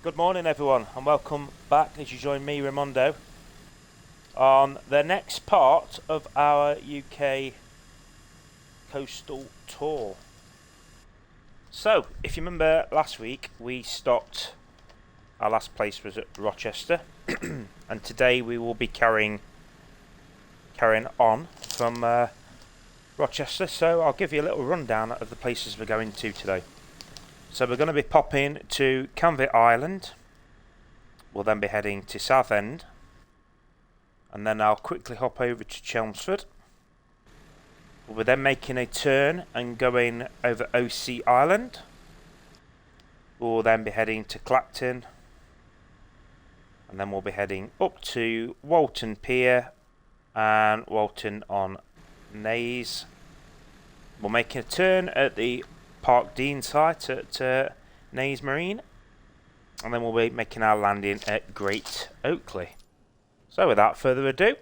Good morning, everyone, and welcome back as you join me, Raymondo, on the next part of our UK coastal tour. So, if you remember last week, we stopped. Our last place was at Rochester, and today we will be carrying on from Rochester. So, I'll give you a little rundown of the places we're going to today. So, we're going to be popping to Canvey Island. We'll then be heading to Southend, and then I'll quickly hop over to Chelmsford. We'll be then making a turn and going over Osea Island. We'll then be heading to Clackton, and then we'll be heading up to Walton Pier and Walton on Naze. We're making a turn at the Park Dean site at Naze Marine, and then we'll be making our landing at Great Oakley. So without further ado,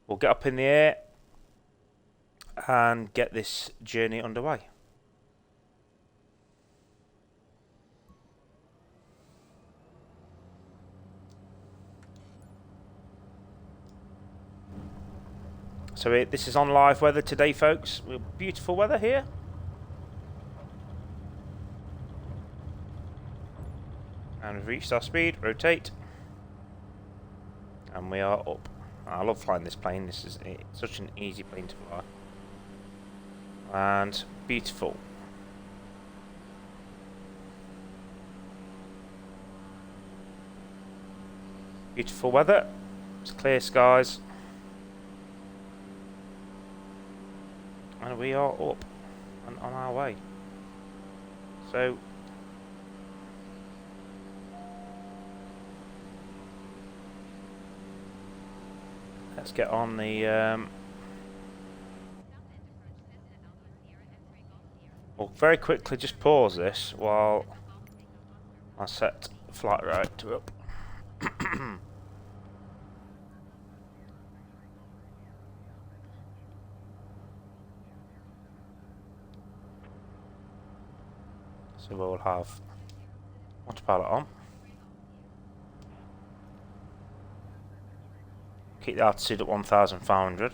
we'll get up in the air and get this journey underway. So this is on live weather today, folks. Beautiful weather here. And we've reached our speed, rotate, and we are up. I love flying this plane. This is such an easy plane to fly, and beautiful. Beautiful weather. It's clear skies, and we are up and on our way. So let's get on the we'll very quickly just pause this while I set flight right to up. So we'll have autopilot on. Keep the altitude at 1,500.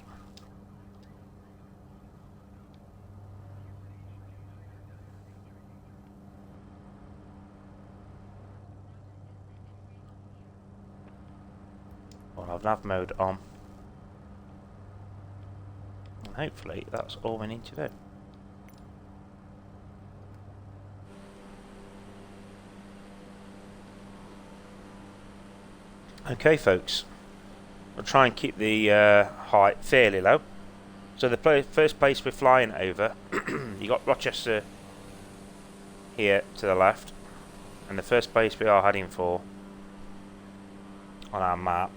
We'll have nav mode on. And hopefully that's all we need to do. Okay, folks. We'll try and keep the height fairly low. So the first place we're flying over, you got Rochester here to the left, and the first place we are heading for on our map,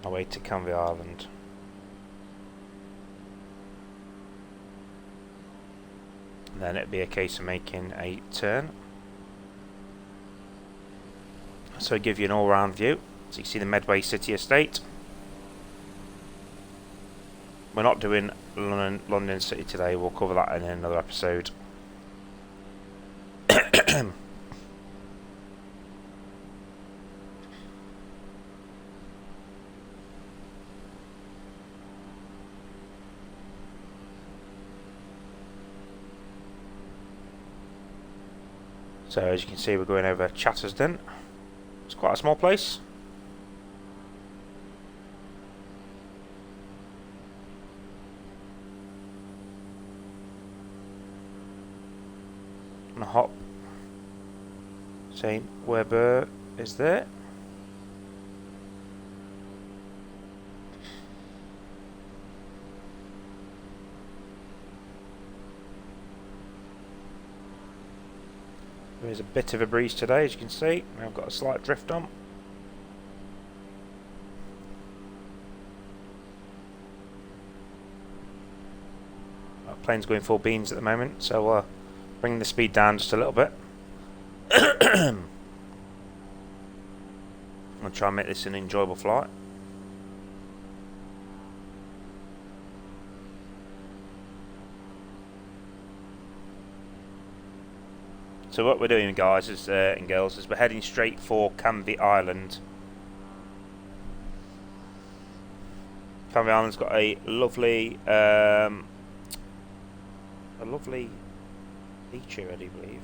our way to Canvey Island. And then it'd be a case of making a turn. So give you an all-round view. So you can see the Medway City Estate. We're not doing London City today. We'll cover that in another episode. So as you can see, we're going over Chattersden. It's quite a small place. And a hop. St. Weber is there. There is a bit of a breeze today, as you can see. I've got a slight drift on. Our plane's going full beans at the moment, so bring the speed down just a little bit. I'll try and make this an enjoyable flight. So what we're doing, guys is, and girls, is we're heading straight for Canvey Island. Canvey Island's got a lovely beach here, I do believe.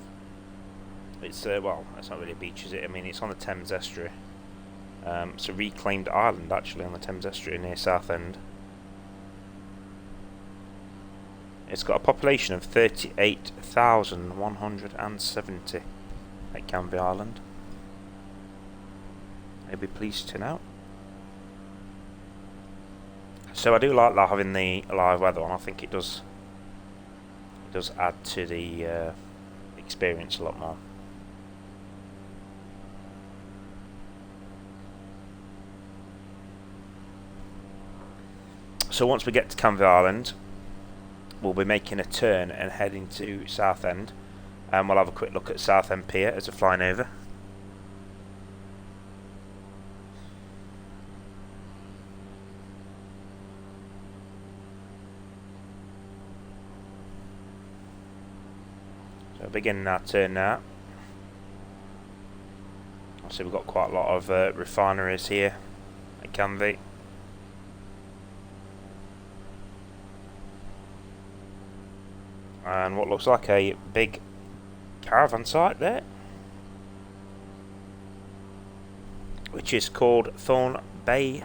It's well, it's not really a beach, is it? I mean, it's on the Thames estuary. It's a reclaimed island, actually, on the Thames estuary near Southend. It's got a population of 38,170 at Canvey Island. I'd be pleased to know. So I do like having the live weather on. I think it does add to the experience a lot more. So once we get to Canvey Island, we'll be making a turn and heading to Southend, and we'll have a quick look at Southend Pier as we're flying over. So beginning our turn now. Obviously we've got quite a lot of refineries here at Canvey. And what looks like a big caravan site there, which is called Thorn Bay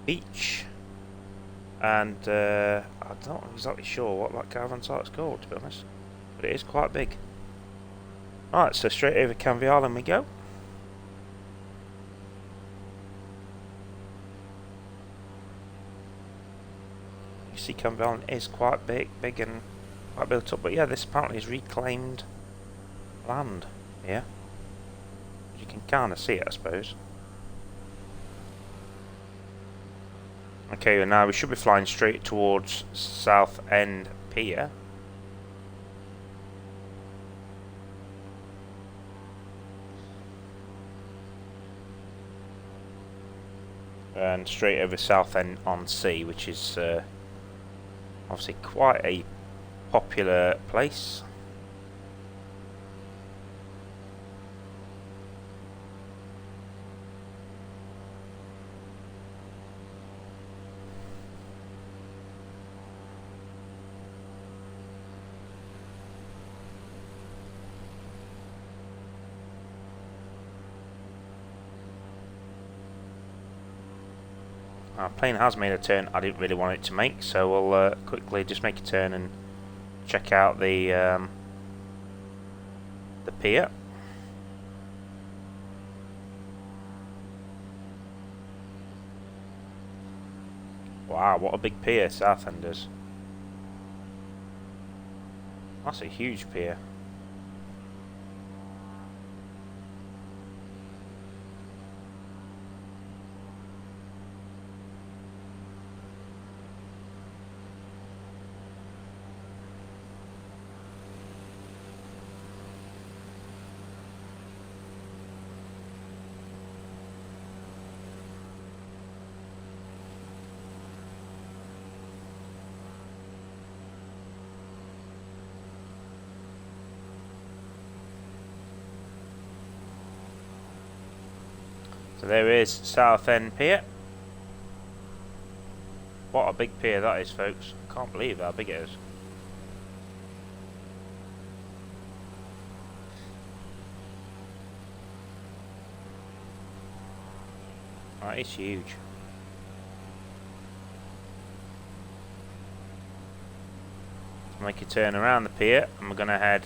Beach, and I'm not exactly sure what that caravan site is called, to be honest, but it is quite big. Alright, so straight over Canvey Island we go. You see Canvey Island is quite big and quite built up, but yeah, this apparently is reclaimed land here. You can kind of see it, I suppose. Okay, well now we should be flying straight towards Southend Pier. And straight over Southend on Sea, which is obviously quite a popular place. Our plane has made a turn I didn't really want it to make, so we'll quickly just make a turn and check out the pier. Wow, what a big pier Southend is. That's a huge pier. So there is Southend Pier. What a big pier that is, folks. I can't believe how big it is. Right, it's huge. Make a turn around the pier, and we're going to head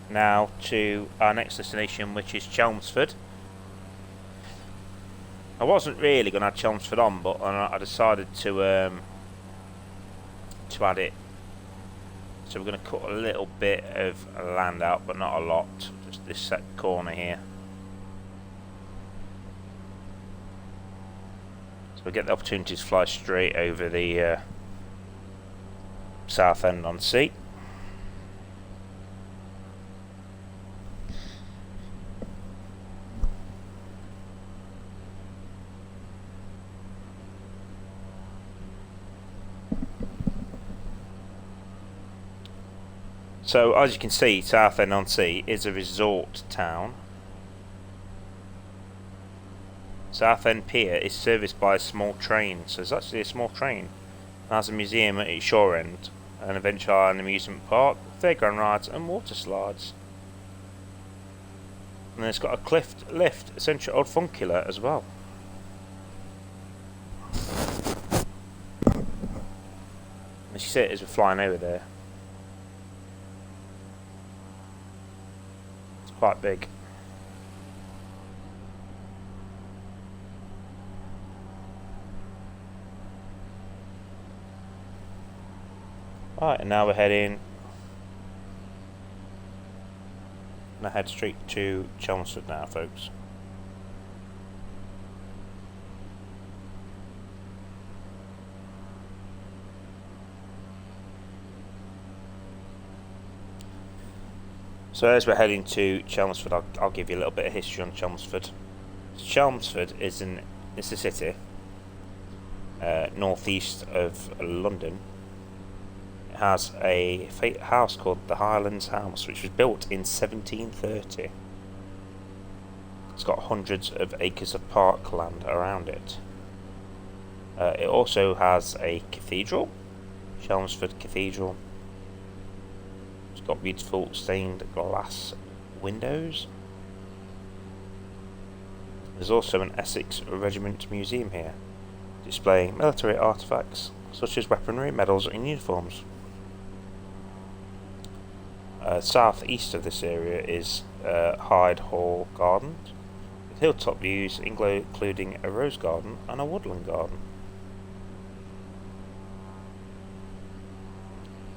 now to our next destination, which is Chelmsford. I wasn't really going to add Chelmsford on, but I decided to add it. So we're going to cut a little bit of land out, but not a lot. Just this set corner here. So we get the opportunity to fly straight over the Southend on Sea. So as you can see, Southend-on-Sea is a resort town. Southend Pier is serviced by a small train, so there's actually a small train. It has a museum at its shore end, an adventure and amusement park, fairground rides and water slides. And then it's got a cliff lift, Central Old Funkular as well. As you see it as we're flying over there. It's quite big. Right, and now we're heading. I'm gonna head straight to Chelmsford now, folks. So as we're heading to Chelmsford, I'll give you a little bit of history on Chelmsford. Chelmsford is a city northeast of London. It has a house called the Highlands House, which was built in 1730. It's got hundreds of acres of parkland around it. It also has a cathedral, Chelmsford Cathedral. It's got beautiful stained glass windows. There's also an Essex Regiment Museum here, displaying military artefacts such as weaponry, medals and uniforms. South east of this area is Hyde Hall Gardens, with hilltop views including a rose garden and a woodland garden.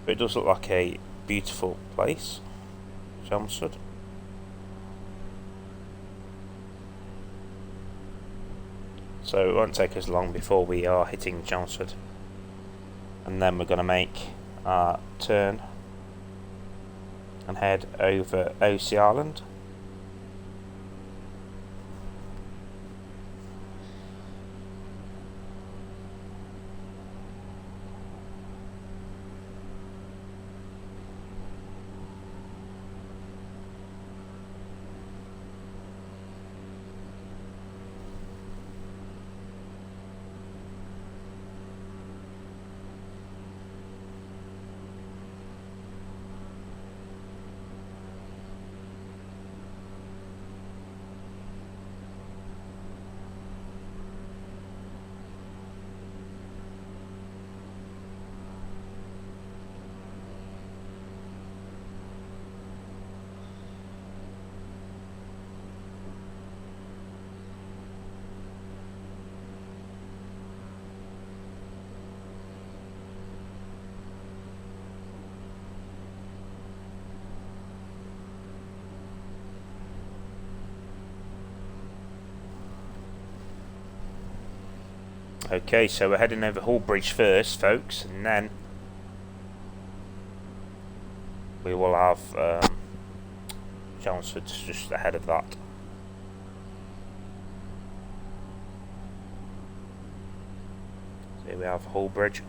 But it does look like a beautiful place, Chelmsford. So it won't take us long before we are hitting Chelmsford, and then we're going to make our turn and head over Osea Island. Okay, so we're heading over Hall Bridge first, folks, and then we will have Chelmsford just ahead of that. So here we have Hall Bridge.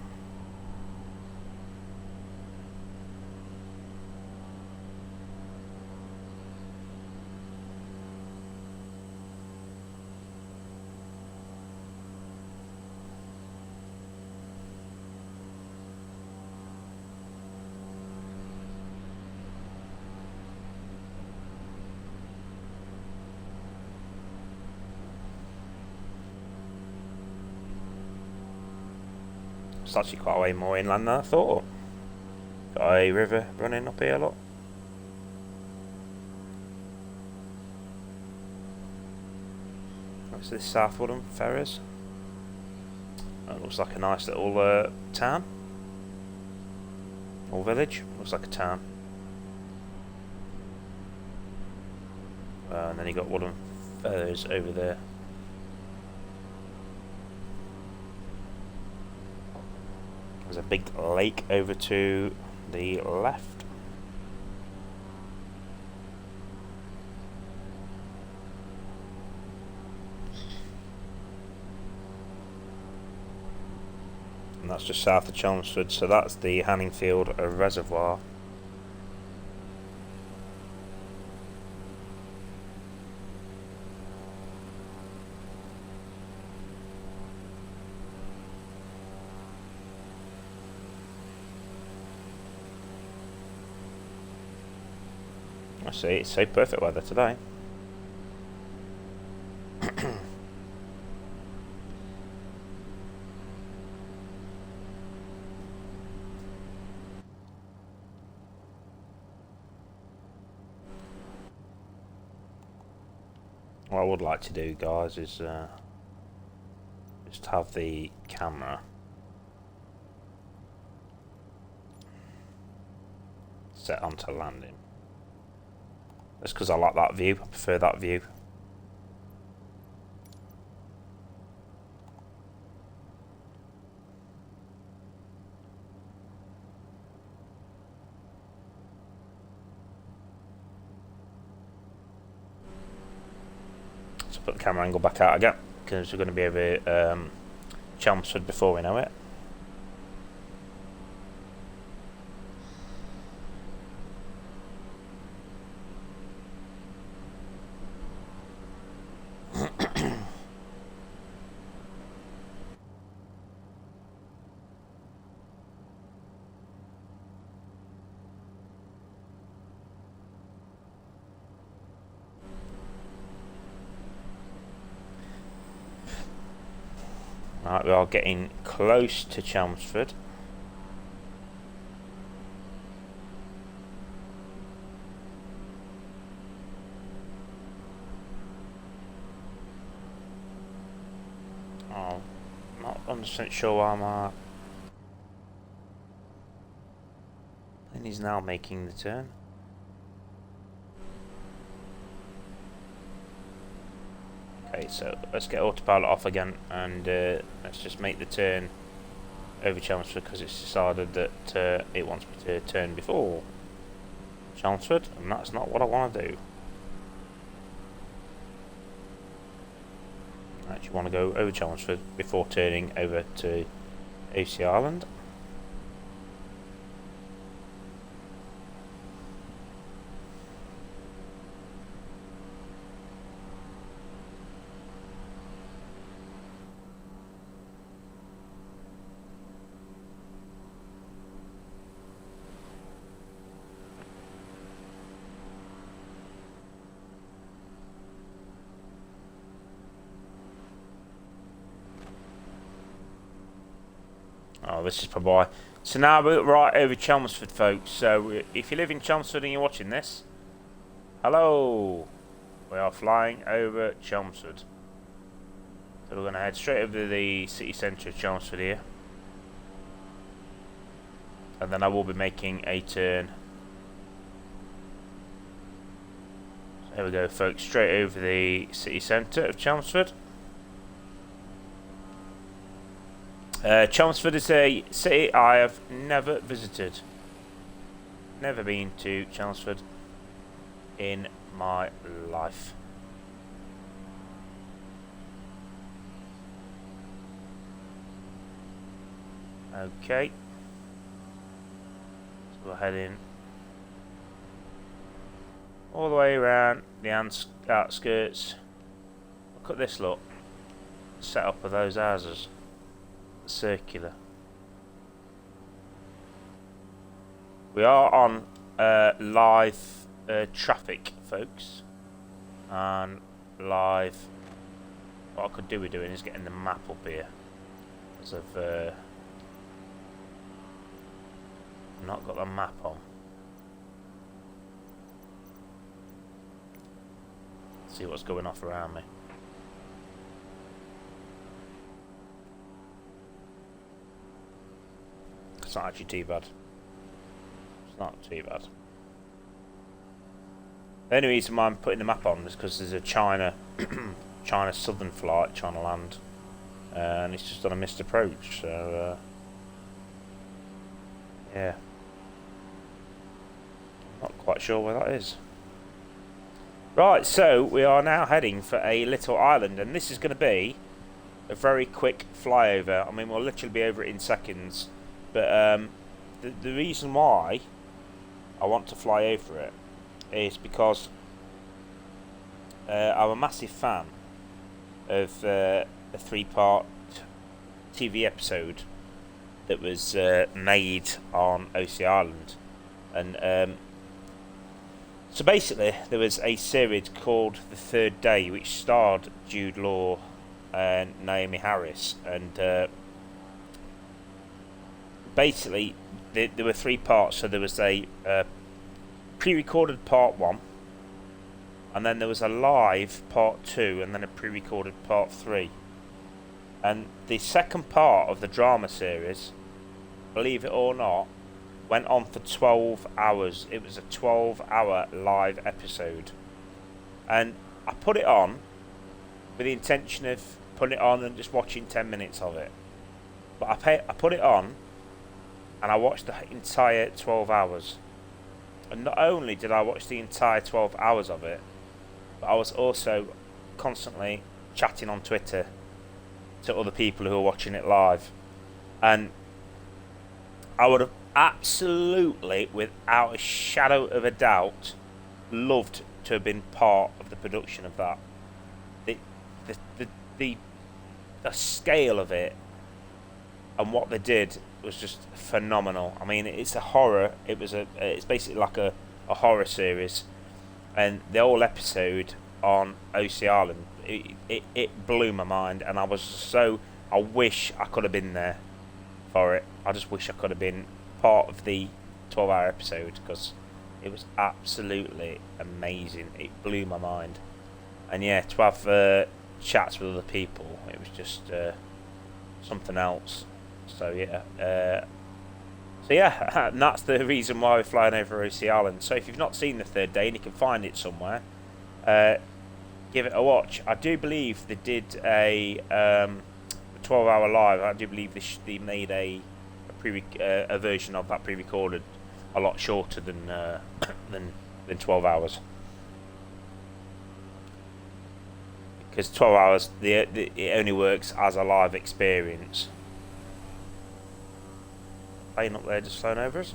It's actually quite a way more inland than I thought. Got a river running up here, look. That's this Southwood Ferries. That looks like a nice little town. Or village. Looks like a town. And then you got Wooden Feathers over there. There's a big lake over to the left. And that's just south of Chelmsford, so that's the Hanningfield Reservoir. I see, it's so perfect weather today. What I would like to do, guys, is just have the camera set onto landing. That's because I like that view. I prefer that view. So put the camera angle back out again, because we're going to be over Chelmsford before we know it. Right, we are getting close to Chelmsford. Oh, not 100% sure why my plane is now making the turn. Okay, so let's get autopilot off again, and let's just make the turn over Chelmsford, because it's decided that it wants me to turn before Chelmsford, and that's not what I want to do. I actually want to go over Chelmsford before turning over to Osea Island. Oh, this is probably why. So now we're right over Chelmsford, folks. So if you live in Chelmsford and you're watching this, hello. We are flying over Chelmsford. So we're going to head straight over the city centre of Chelmsford here. And then I will be making a turn. So here we go, folks. Straight over the city centre of Chelmsford. Chelmsford is a city I have never visited. Never been to Chelmsford in my life. Okay. So we're heading all the way around the outskirts. Look at this, look. Set up of those houses. Circular. We are on live traffic, folks, and live. What I could do with doing is getting the map up here, as I've not got the map on. See what's going off around me. It's not actually too bad. It's not too bad. The only reason why I'm putting the map on is because there's a China Southern flight trying to land, and it's just on a missed approach. So yeah, not quite sure where that is. Right, so we are now heading for a little island, and this is going to be a very quick flyover. I mean, we'll literally be over it in seconds. But the reason why I want to fly over it is because I'm a massive fan of a 3-part TV episode that was made on Osea Island, and So basically, there was a series called The Third Day, which starred Jude Law and Naomi Harris, and basically there were 3 parts. So there was a pre-recorded part 1, and then there was a live part 2, and then a pre-recorded part 3. And the second part of the drama series, believe it or not, went on for 12 hours. It was a 12-hour live episode, and I put it on with the intention of putting it on and just watching 10 minutes of it. But I put it on, and I watched the entire 12 hours. And not only did I watch the entire 12 hours of it, but I was also constantly chatting on Twitter to other people who were watching it live. And I would have absolutely, without a shadow of a doubt, loved to have been part of the production of that. The scale of it and what they did was just phenomenal. I mean, it's a horror. It's basically like a horror series, and the whole episode on Osea Island, it blew my mind, and I wish I could have been there for it. I just wish I could have been part of the 12-hour episode, because it was absolutely amazing. It blew my mind. And yeah, to have chats with other people, it was just something else. So yeah, and that's the reason why we're flying over Osea Island. So if you've not seen The Third Day and you can find it somewhere, give it a watch. I do believe they did a 12-hour live. I do believe they made a version of that pre-recorded a lot shorter than 12 hours. Because 12 hours, it only works as a live experience. Plane up there just flown over us.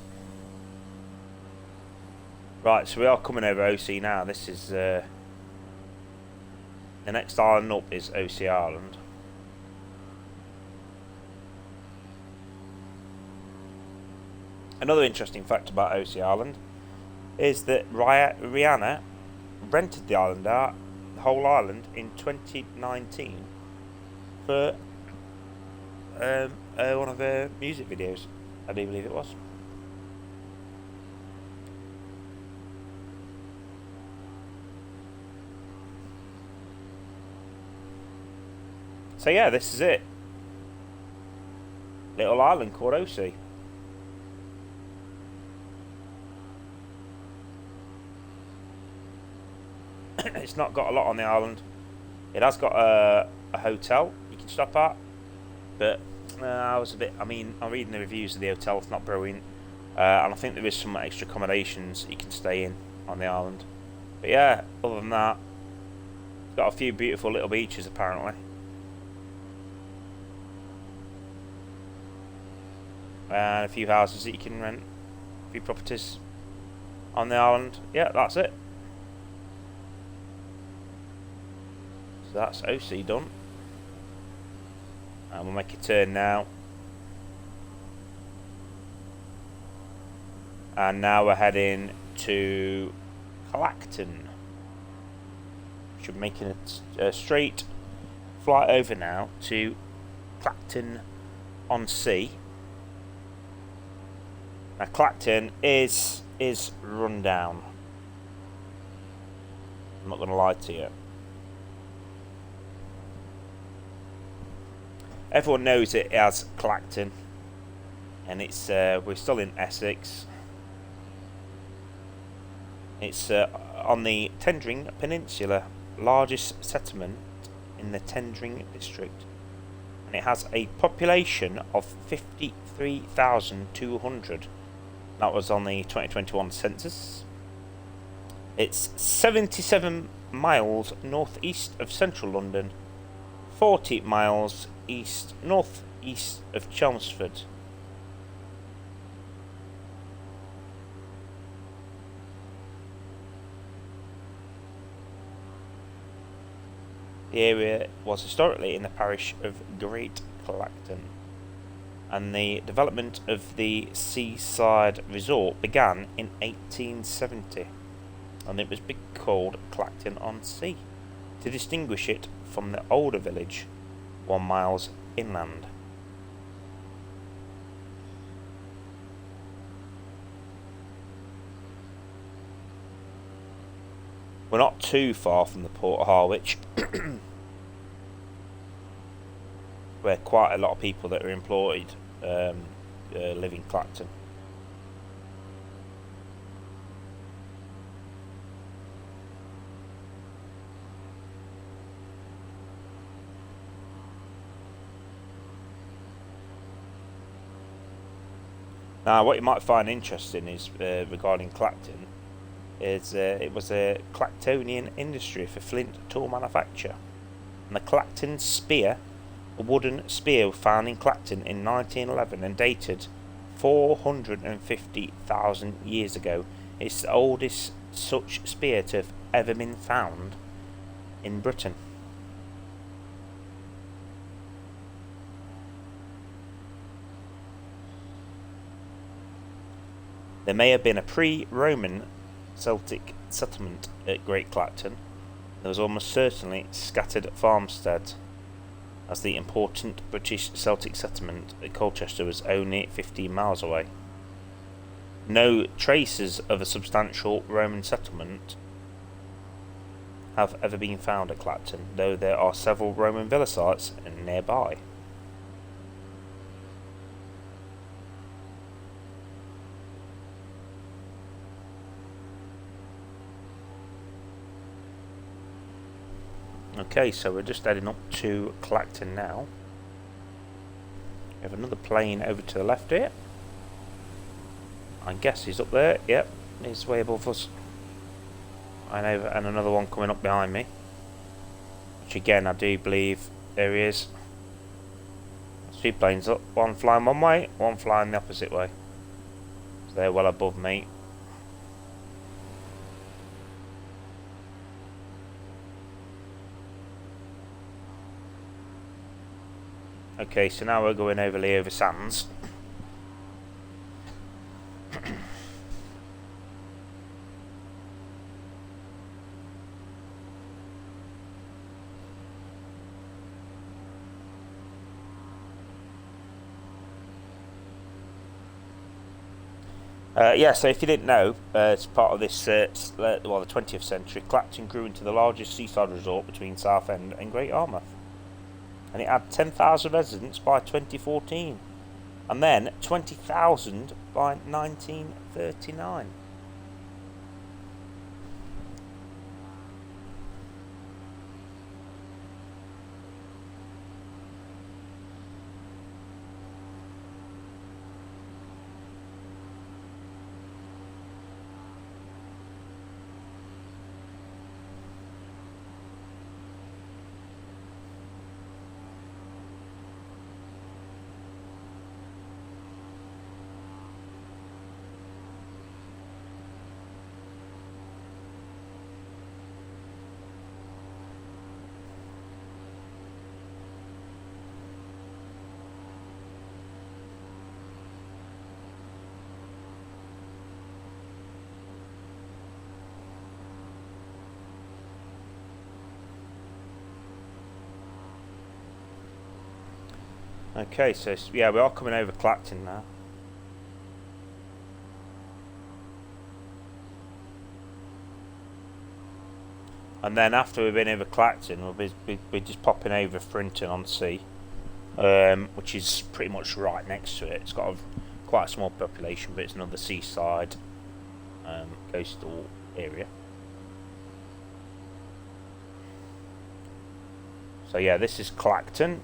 Right, so we are coming over Osea now. This is the next island up is Osea Island. Another interesting fact about Osea Island is that Rihanna rented the island out, the whole island, in 2019 for one of her music videos, I do believe it was. So yeah, this is it. Little island called Osea. It's not got a lot on the island. It has got a hotel you can stop at, but I'm reading the reviews of the hotel. It's not brilliant, and I think there is some extra accommodations you can stay in on the island. But yeah, other than that, it's got a few beautiful little beaches apparently, and a few houses that you can rent, a few properties on the island. Yeah, that's it. So that's Osea done, and we'll make a turn now, and now we're heading to Clackton. Should be making a straight flight over now to Clackton on Sea. Now Clackton is run down, I'm not going to lie to you. Everyone knows it as Clackton, and it's we're still in Essex. It's on the Tendring Peninsula, largest settlement in the Tendring district, and it has a population of 53,200. That was on the 2021 census. It's 77 miles northeast of central London, 40 miles northeast of Chelmsford. The area was historically in the parish of Great Clackton, and the development of the seaside resort began in 1870. and it was called Clackton on Sea, to distinguish it from the older village 1 mile inland. We're not too far from the Port of Harwich, where quite a lot of people that are employed live in Clackton. Now, what you might find interesting is regarding Clackton is it was a Clactonian industry for flint tool manufacture, and the Clackton spear, a wooden spear found in Clackton in 1911 and dated 450,000 years ago. It's the oldest such spear to have ever been found in Britain. There may have been a pre-Roman Celtic settlement at Great Clackton. There was almost certainly scattered farmsteads, as the important British Celtic settlement at Colchester was only 15 miles away. No traces of a substantial Roman settlement have ever been found at Clackton, though there are several Roman villa sites nearby. Okay, so we're just heading up to Clackton now. We have another plane over to the left here. I guess he's up there. Yep, he's way above us. And another one coming up behind me. Which again, I do believe there he is. There's 2 planes up. One flying one way, one flying the opposite way. So they're well above me. Okay, so now we're going over Leover Sands. Yeah, so if you didn't know, as part of this, the 20th century, Clackton grew into the largest seaside resort between Southend and Great Yarmouth. And it had 10,000 residents by 2014, and then 20,000 by 1939. Okay, so yeah, we are coming over Clackton now. And then after we've been over Clackton, we'll be just popping over Frinton on Sea, which is pretty much right next to it. It's got quite a small population, but it's another seaside coastal area. So yeah, this is Clackton.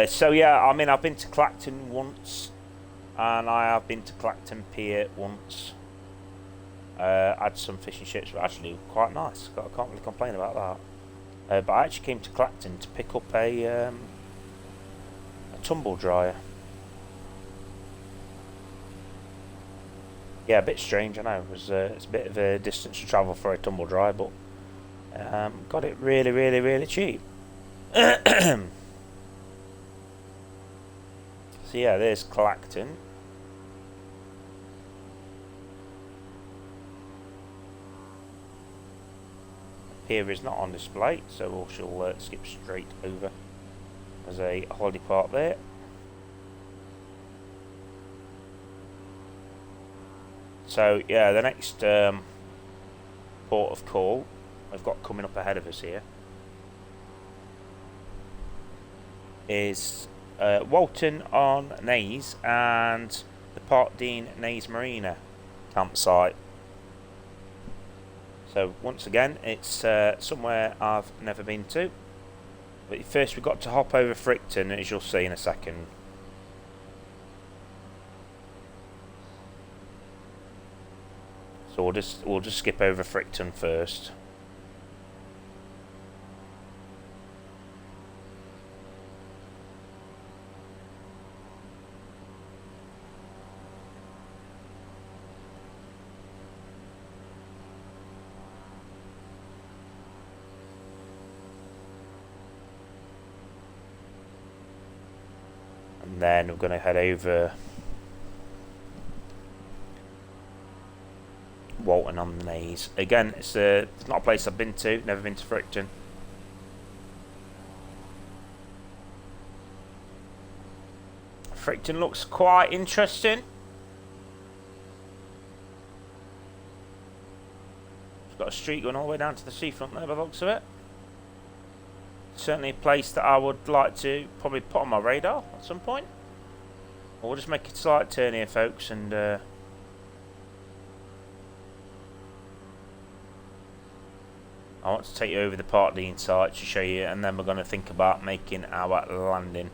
So yeah, I mean, I've been to Clackton once, and I have been to Clackton Pier once. Had some fish and chips, were actually quite nice. I can't really complain about that. But I actually came to Clackton to pick up a tumble dryer. Yeah, a bit strange, I know. It's a bit of a distance to travel for a tumble dryer, but got it really, really, really cheap. So yeah, there's Clackton. pier is not on display, so we shall skip straight over. There's a holiday park there. So yeah, the next port of call we've got coming up ahead of us here is Walton on Naze and the Park Dean Naze Marina campsite. So once again, it's somewhere I've never been to. But first we've got to hop over Fricton, as you'll see in a second. So we'll just skip over Fricton first. And then we're going to head over Walton on the Naze. Again, it's not a place I've been to, never been to Fricton. Fricton looks quite interesting. It's got a street going all the way down to the seafront there by the looks of it. Certainly a place that I would like to probably put on my radar at some point. We'll just make a slight turn here, folks, and I want to take you over the Park Dean site to show you, and then we're going to think about making our landing.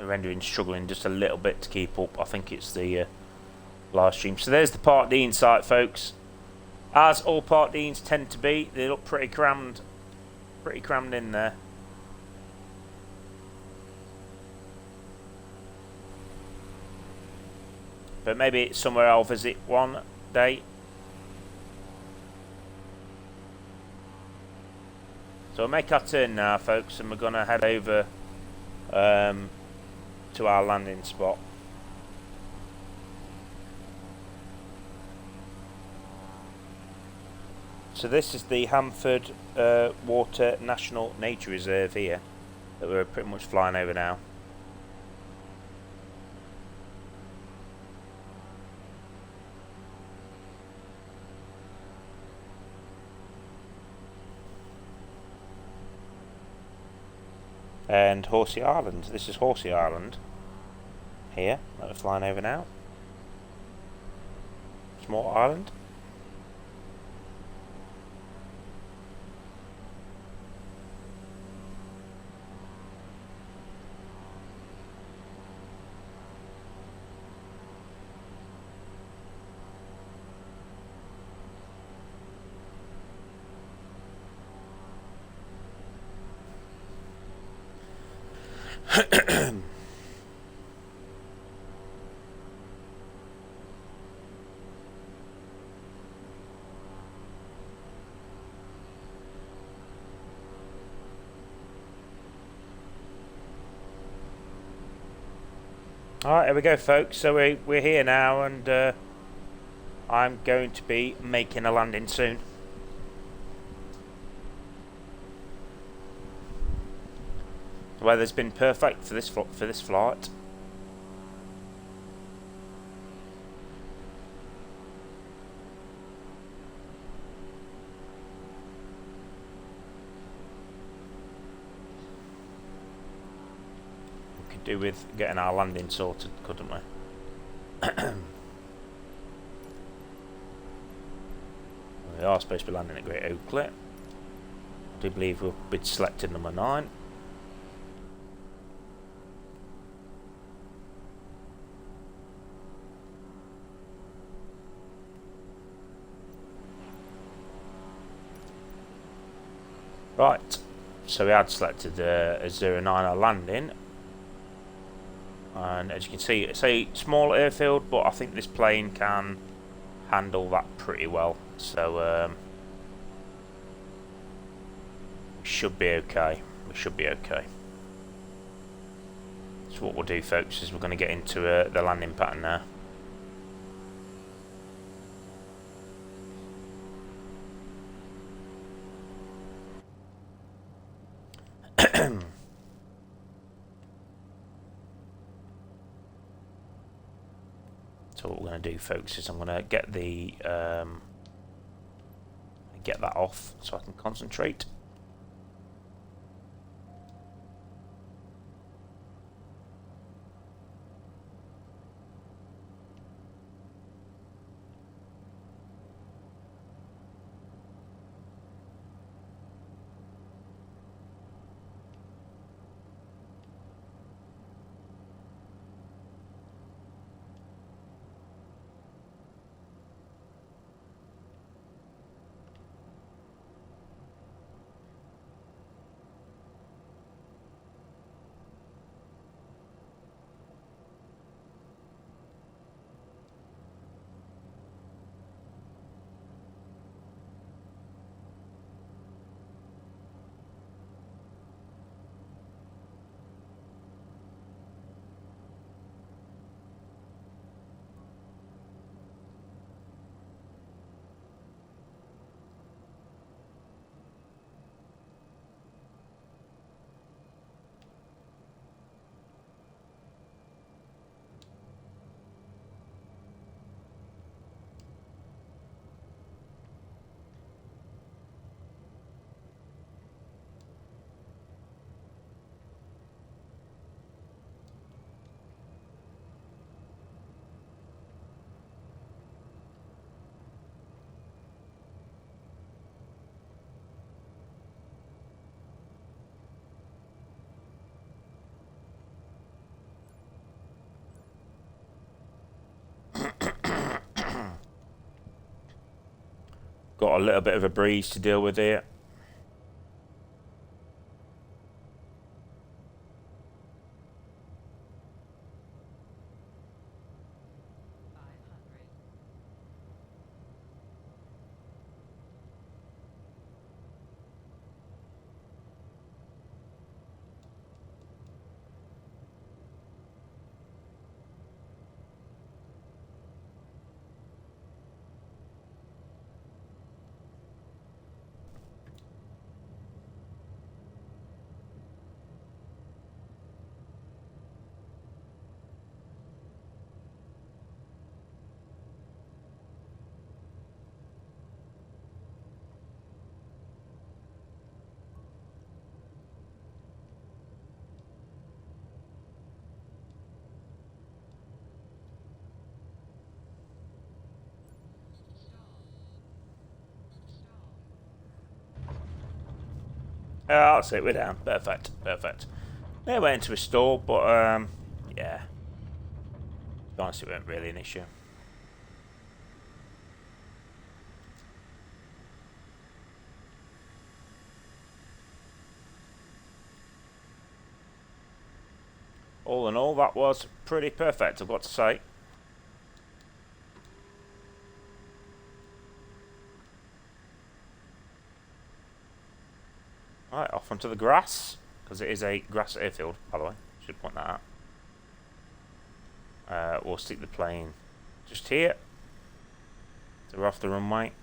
Rendering struggling just a little bit to keep up. I think it's the live stream. So there's the Park Dean site, folks. As all Park Deans tend to be, they look pretty crammed in there. But maybe it's somewhere I'll visit one day. So we'll make our turn now, folks, and we're going to head over to our landing spot. So this is the Hamford Water National Nature Reserve here that we're pretty much flying over now. And Osea Island. This is Osea Island here that we're flying over now. Small island. Alright, here we go, folks. So we're here now, and I'm going to be making a landing soon. The weather's been perfect for this flight. Do with getting our landing sorted, couldn't we? We are supposed to be landing at Great Oakley. I do believe we'll be selected number 9. Right, so we had selected a 09 our landing. And as you can see, it's a small airfield, but I think this plane can handle that pretty well. So we should be okay. We should be okay. So what we'll do, folks, is we're going to get into the landing pattern now. So what we're going to do, folks, is I'm going to get get that off so I can concentrate. Got a little bit of a breeze to deal with here. That's it, we're down. Perfect, perfect. They went into a stall, but yeah. To be honest, it wasn't really an issue. All in all, that was pretty perfect, I've got to say. Right, off onto the grass, because it is a grass airfield, by the way. Should point that out. We'll stick the plane just here. So we're off the runway.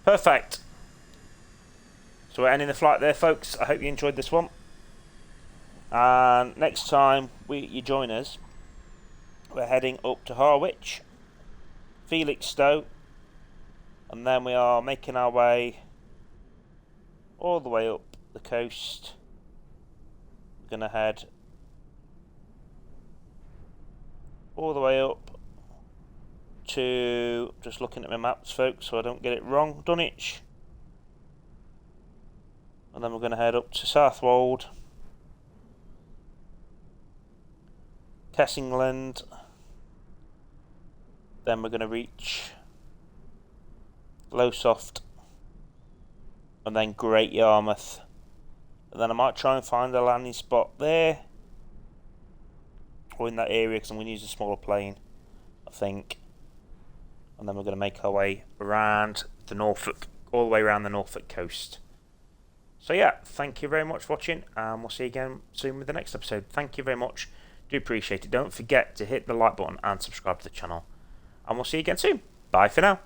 Perfect. So we're ending the flight there, folks. I hope you enjoyed this one. And next time you join us, we're heading up to Harwich, Felixstowe, and then we are making our way all the way up the coast. We're going to head all the way up to, just looking at my maps, folks, so I don't get it wrong, Dunwich. And then we're going to head up to Southwold, Tessingland, then we're going to reach Lowesoft, and then Great Yarmouth, And then I might try and find a landing spot there, or in that area, because I'm going to use a smaller plane, I think. And then we're going to make our way around the Norfolk, all the way around the Norfolk coast. So yeah, thank you very much for watching, and we'll see you again soon with the next episode. Thank you very much. Do appreciate it. Don't forget to hit the like button and subscribe to the channel. And we'll see you again soon. Bye for now.